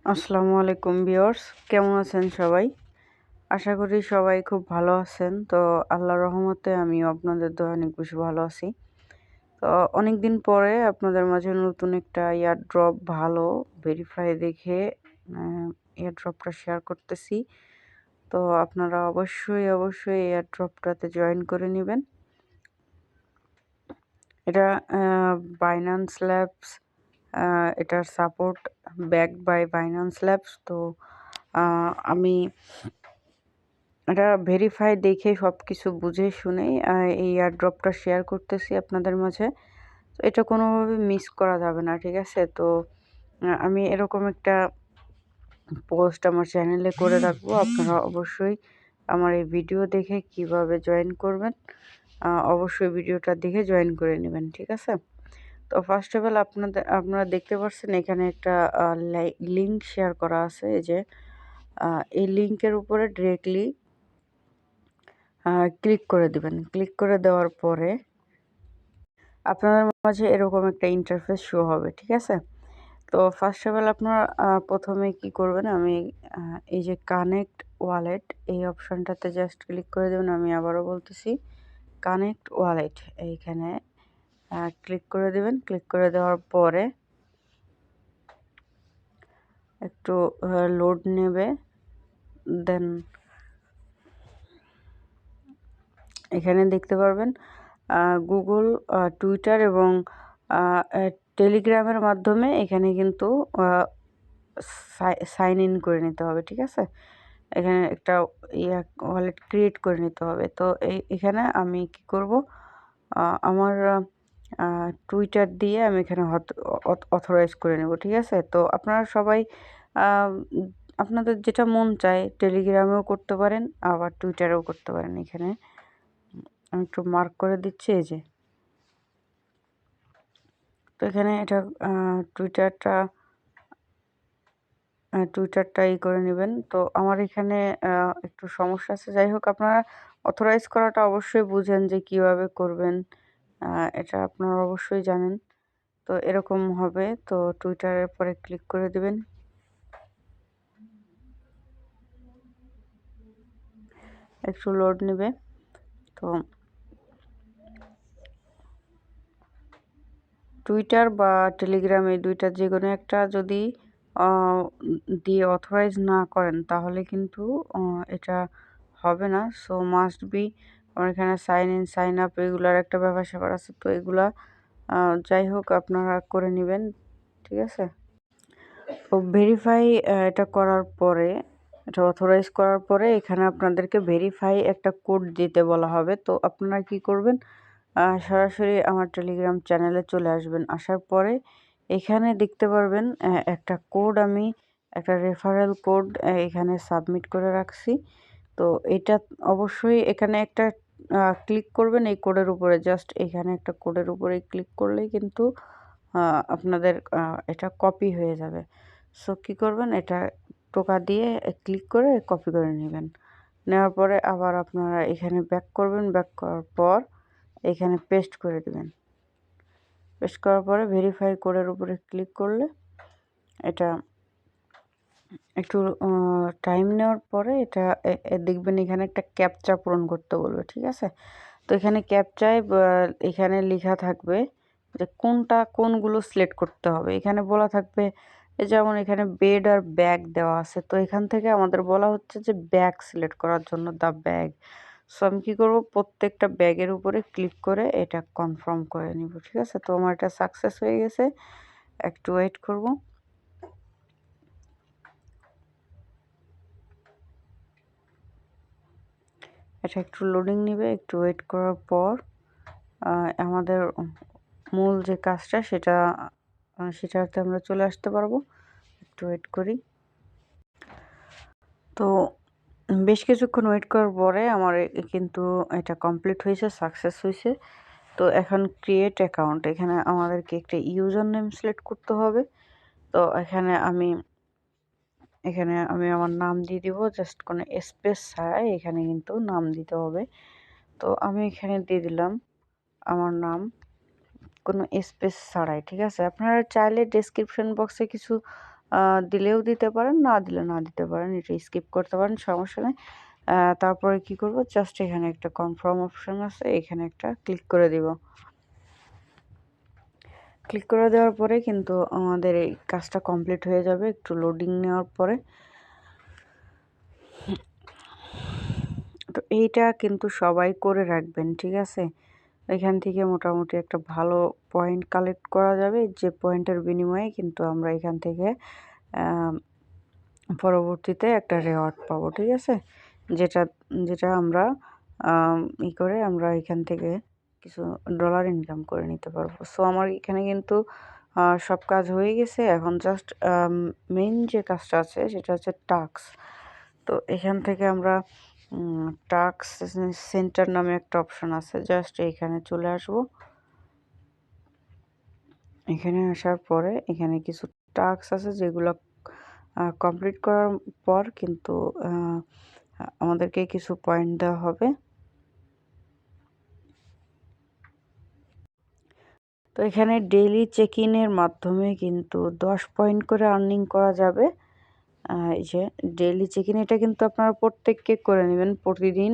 আসসালামু আলাইকুম ভিউয়ার্স, কেমন আছেন সবাই? আশা করি সবাই খুব ভালো আছেন। তো আল্লাহর রহমতে আমিও আপনাদের দোয়ায় অনেক বেশি ভালো আছি। তো অনেকদিন পরে আপনাদের মাঝে নতুন একটা এয়ারড্রপ ভালো ভেরিফাই দেখে এয়ারড্রপটা শেয়ার করতেছি। তো আপনারা অবশ্যই এয়ারড্রপটাতে জয়েন করে নেবেন। এটা বাইন্যান্স ল্যাবস, এটার support backed by Binance labs. তো আমি এটা ভেরিফাই দেখে সবকিছু বুঝে শুনেই এই এয়ারড্রপটা শেয়ার করতেছি আপনাদের মাঝে। তো এটা কোনোভাবে মিস করা যাবে না, ঠিক আছে? তো আমি এরকম একটা পোস্ট আমার চ্যানেলে করে রাখবো। আপনারা অবশ্যই আমার এই ভিডিও দেখে কিভাবে জয়েন করবেন, অবশ্যই ভিডিওটা দেখে জয়েন করে নেবেন, ঠিক আছে? তো ফার্স্ট অফ অল আপনারা দেখতে পাচ্ছেন এখানে একটা লিঙ্ক শেয়ার করা আছে। এই যে এই লিঙ্কের উপরে ডিরেক্টলি ক্লিক করে দিবেন। ক্লিক করে দেওয়ার পরে আপনাদের মাঝে এরকম একটা ইন্টারফেস শো হবে, ঠিক আছে? তো ফার্স্ট অফ অল আপনারা প্রথমে কি করবেন, আমি এই যে কানেক্ট ওয়ালেট এই অপশনটাতে জাস্ট ক্লিক করে দেবেন। আমি আবারও বলতেছি, কানেক্ট ওয়ালেট এইখানে ক্লিক করে দেবেন। ক্লিক করে দেওয়ার পরে একটু লোড নেবে, দেন এখানে দেখতে পারবেন গুগল, টুইটার এবং টেলিগ্রামের মাধ্যমে এখানে কিন্তু সাইন ইন করে নিতে হবে, ঠিক আছে? এখানে একটা ওয়ালেট ক্রিয়েট করে নিতে হবে। তো এখানে আমি কি করব, আমার টুইটার দিয়ে আমি এখানে অথরাইজ করে নেব, ঠিক আছে? তো আপনারা সবাই আপনাদের যেটা মন চায় টেলিগ্রামেও করতে পারেন, আবার টুইটারেও করতে পারেন। এখানে আমি একটু মার্ক করে দিচ্ছি, এই যে। তো এখানে এটা টুইটারটা করে নেবেন। তো আমার এখানে একটু সমস্যা আছে। যাই হোক, আপনারা অথরাইজ করাটা অবশ্যই বুঝেন যে কিভাবে করবেন, এটা আপনারা অবশ্যই জানেন। তো এরকম হবে। তো টুইটারের পরে ক্লিক করে দেবেন। একটু লোড নেবে। তো টুইটার বা টেলিগ্রাম এই দুইটার যেকোনো একটা যদি দিয়ে অথরাইজ না করেন তাহলে কিন্তু এটা হবে না। সো মাস্ট বি আমার এখানে সাইন ইন, সাইন আপ এগুলার একটা ব্যাপার-স্যাপার আছে। তো এগুলা যাই হোক আপনারা করে নিবেন, ঠিক আছে? তো ভেরিফাই এটা করার পরে, এটা অথরাইজ করার পরে এখানে আপনাদেরকে ভেরিফাই একটা কোড দিতে বলা হবে। তো আপনারা কি করবেন, সরাসরি আমার টেলিগ্রাম চ্যানেলে চলে আসবেন। আসার পরে এখানে দেখতে পারবেন একটা কোড, আমি একটা রেফারেল কোড এখানে সাবমিট করে রাখছি। তো এটা অবশ্যই এখানে একটা ক্লিক করবেন এই কোডের উপরে, জাস্ট এখানে একটা কোডের উপরে ক্লিক করলেই কিন্তু আপনাদের এটা কপি হয়ে যাবে। সো কী করবেন, এটা টোকা দিয়ে ক্লিক করে কপি করে নেবেন। নেওয়ার পরে আবার আপনারা এখানে ব্যাক করবেন। ব্যাক করার পর এখানে পেস্ট করে দেবেন। পেস্ট করার পরে ভেরিফাই কোডের উপরে ক্লিক করলে এটা একটু টাইম নেওয়ার পরে এটা দেখবেন এখানে একটা ক্যাপচা পূরণ করতে বলবে, ঠিক আছে? তো এখানে ক্যাপচায় এখানে লেখা থাকবে যে কোনগুলো সিলেক্ট করতে হবে। এখানে বলা থাকবে, যেমন এখানে বেড আর ব্যাগ দেওয়া আছে। তো এখান থেকে আমাদের বলা হচ্ছে যে ব্যাগ সিলেক্ট করার জন্য, দ্য ব্যাগ। সো আমি কী করব, প্রত্যেকটা ব্যাগের উপরে ক্লিক করে এটা কনফার্ম করে নিব, ঠিক আছে? তো আমার এটা সাকসেস হয়ে গেছে। একটু ওয়েট করব। এটা একটু লোডিং নেবে। একটু ওয়েট করার পর আমাদের মূল যে কাজটা সেটাতে আমরা চলে আসতে পারবো। একটু ওয়েট করি। তো বেশ কিছুক্ষণ ওয়েট করার পরে আমার কিন্তু এটা কমপ্লিট হয়েছে, সাকসেস হয়েছে। তো এখন ক্রিয়েট অ্যাকাউন্ট, এখানে আমাদেরকে একটা ইউজার নেম সিলেক্ট করতে হবে। তো এখানে আমি আমার নাম দিয়ে দিব, জাস্ট কোনো স্পেস ছাড়াই এখানে কিন্তু নাম দিতে হবে। তো আমি এখানে দিয়ে দিলাম আমার নাম, কোনো স্পেস ছাড়াই, ঠিক আছে? আপনারা চাইলে ডেসক্রিপশন বক্সে কিছু দিলেও দিতে পারেন, না দিলে না দিতে পারেন, এটা স্কিপ করতে পারেন, সমস্যা নেই। তারপরে কি করব, জাস্ট এখানে একটা কনফার্ম অপশন আছে, এখানে একটা ক্লিক করে দিব। ক্লিক করে দেওয়ার পরে কিন্তু আমাদের এই কাজটা কমপ্লিট হয়ে যাবে। একটু লোডিং নেওয়ার পরে তো এইটা কিন্তু সবাই করে রাখবেন, ঠিক আছে? এখান থেকে মোটামুটি একটা ভালো পয়েন্ট কালেক্ট করা যাবে, যে পয়েন্টের বিনিময়ে কিন্তু আমরা এখান থেকে পরবর্তীতে একটা রেওয়ার্ড পাবো, ঠিক আছে? যেটা যেটা আমরা করে আমরা এখান থেকে কিছু ডলার ইনকাম করে নিতে পারবো। সো আমার এখানে কিন্তু সব কাজ হয়ে গেছে। এখন জাস্ট মেইন যে কাজটা আছে সেটা হচ্ছে টাস্ক। তো এখান থেকে আমরা টাস্ক সেন্টার নামে একটা অপশন আছে, জাস্ট এখানে চলে আসব। এখানে আসার পরে এখানে কিছু টাস্ক আছে যেগুলো কমপ্লিট করার পর কিন্তু আমাদেরকে কিছু পয়েন্ট দেওয়া হবে। তো এখানে ডেইলি চেক ইনের মাধ্যমে কিন্তু 10 পয়েন্ট করে আর্নিং করা যাবে। এই যে ডেইলি চেক ইন, এটা কিন্তু আপনারা প্রত্যেককে করে নেবেন প্রতিদিন,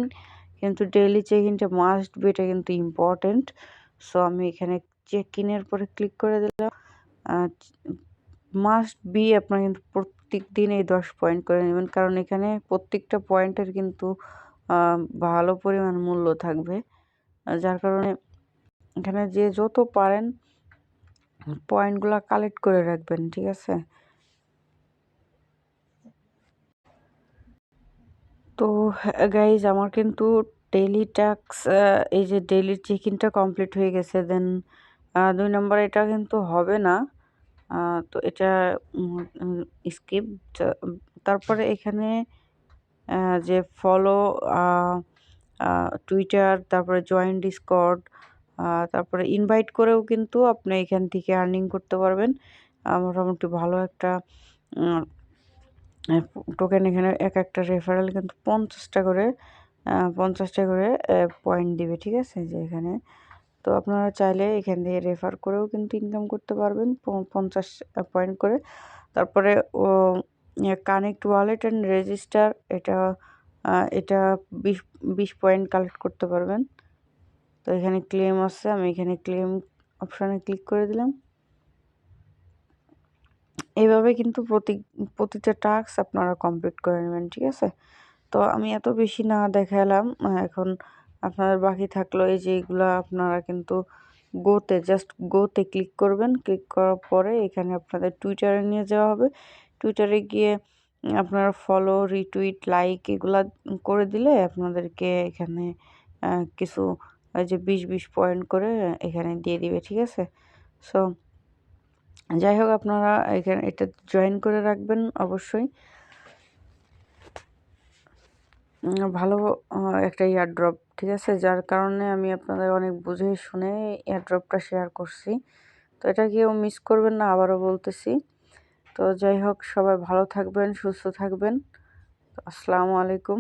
কিন্তু ডেইলি চেক ইনটা মাস্ট বি, এটা কিন্তু ইম্পর্টেন্ট। সো আমি এখানে চেক ইনের পরে ক্লিক করে দিলাম। মাস্ট বি আপনারা কিন্তু প্রত্যেক দিন এই 10 পয়েন্ট করে নেবেন, কারণ এখানে প্রত্যেকটা পয়েন্টের কিন্তু ভালো পরিমাণ মূল্য থাকবে, যার কারণে এখানে যে যত পারেন পয়েন্টগুলো কালেক্ট করে রাখবেন, ঠিক আছে? তো গাইজ আমার কিন্তু ডেইলি টাস্ক, এই যে ডেইলি চেক ইনটা কমপ্লিট হয়ে গেছে। দেন 2 নম্বর এটা কিন্তু হবে না, তো এটা স্কিপ। তারপরে এখানে যে ফলো টুইটার, তারপরে জয়েন ডিসকর্ড, তারপরে ইনভাইট করেও কিন্তু আপনি এখান থেকে আর্নিং করতে পারবেন। মোটামুটি ভালো একটা টোকেন, এখানে এক একটা রেফারেল কিন্তু 50টা করে 50টা করে পয়েন্ট দিবে, ঠিক আছে? যে এখানে তো আপনারা চাইলে এখান থেকে রেফার করেও কিন্তু ইনকাম করতে পারবেন 50 পয়েন্ট করে। তারপরে কানেক্ট ওয়ালেট অ্যান্ড রেজিস্টার, এটা এটা 20 পয়েন্ট কালেক্ট করতে পারবেন। তো এখানে ক্লেম আছে, আমি এখানে ক্লেম অপশানে ক্লিক করে দিলাম। এইভাবে কিন্তু প্রতিটা টাস্ক আপনারা কমপ্লিট করে নেবেন, ঠিক আছে? তো আমি এত বেশি না দেখালাম, এখন আপনাদের বাকি থাকলো এই যে এইগুলা আপনারা কিন্তু জাস্ট গোতে ক্লিক করবেন। ক্লিক করার পরে এখানে আপনাদের টুইটারে নিয়ে যাওয়া হবে। টুইটারে গিয়ে আপনারা ফলো, রিটুইট, লাইক এগুলা করে দিলে আপনাদেরকে এখানে কিছু ওই যে 20 পয়েন্ট করে এখানে দিয়ে দিবে, ঠিক আছে? সো যাই হোক, আপনারা এখানে এটা জয়েন করে রাখবেন অবশ্যই। ভালো একটা এয়ারড্রপ, ঠিক আছে? যার কারণে আমি আপনাদের অনেক বুঝে শুনে এয়ারড্রপটা শেয়ার করছি। তো এটা কেউ মিস করবেন না, আবারও বলতেছি। তো যাই হোক, সবাই ভালো থাকবেন, সুস্থ থাকবেন। আসসালামু আলাইকুম।